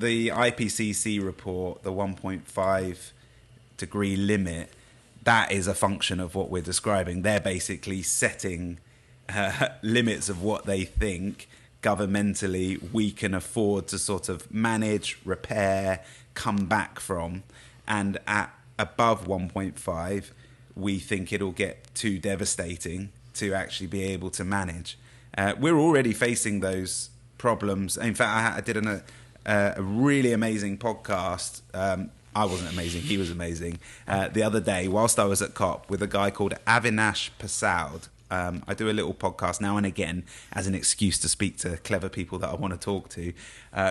the IPCC report, the 1.5 degree limit, that is a function of what we're describing. They're basically setting limits of what they think governmentally we can afford to sort of manage, repair, come back from. And at above 1.5, we think it'll get too devastating to actually be able to manage. We're already facing those problems. In fact, I did a really amazing podcast. I wasn't amazing, he was amazing, the other day whilst I was at COP with a guy called Avinash Pasaud. I do a little podcast now and again as an excuse to speak to clever people that I want to talk to,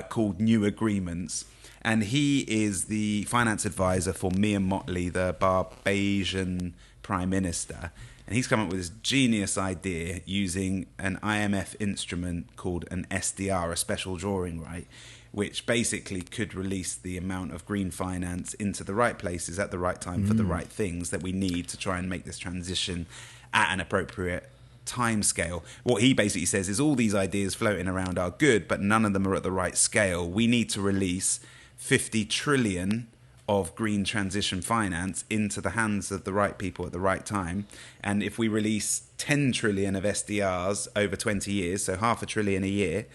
called New Agreements. And he is the finance advisor for Mia Mottley, the Barbadian Prime Minister. And he's come up with this genius idea using an IMF instrument called an SDR, a special drawing right, which basically could release the amount of green finance into the right places at the right time for the right things that we need to try and make this transition at an appropriate time scale. What he basically says is all these ideas floating around are good, but none of them are at the right scale. We need to release 50 trillion of green transition finance into the hands of the right people at the right time. And if we release 10 trillion of SDRs over 20 years, so $500 billion a year,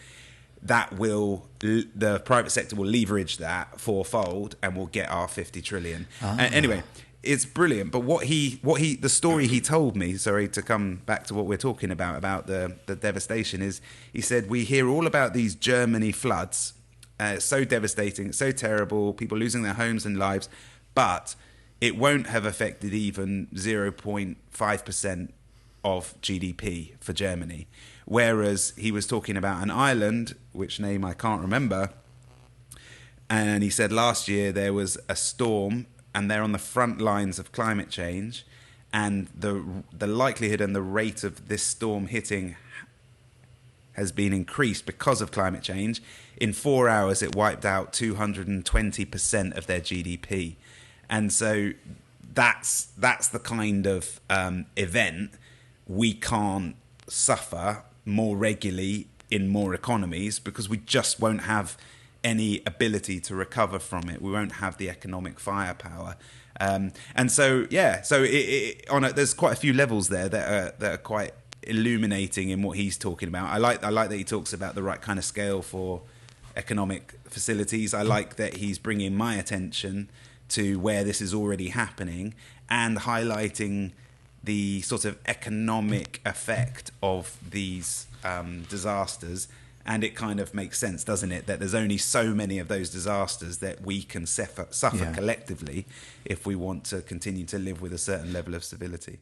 the private sector will leverage that fourfold and we'll get our 50 trillion. Anyway, it's brilliant. But the story he told me, sorry to come back to what we're talking about the devastation, is he said, we hear all about these Germany floods. It's so devastating, it's so terrible, people losing their homes and lives, but it won't have affected even 0.5% of GDP for Germany. Whereas he was talking about an island, which name I can't remember, and he said last year there was a storm and they're on the front lines of climate change, and the likelihood and the rate of this storm hitting has been increased because of climate change. In 4 hours, it wiped out 220% of their GDP. And so that's the kind of event we can't suffer more regularly in more economies, because we just won't have any ability to recover from it. We won't have the economic firepower. And so, yeah, so there's quite a few levels there that are quite illuminating in what he's talking about. I like that he talks about the right kind of scale for economic facilities. I like that he's bringing my attention to where this is already happening and highlighting the sort of economic effect of these disasters. And it kind of makes sense, doesn't it, that there's only so many of those disasters that we can suffer collectively if we want to continue to live with a certain level of civility.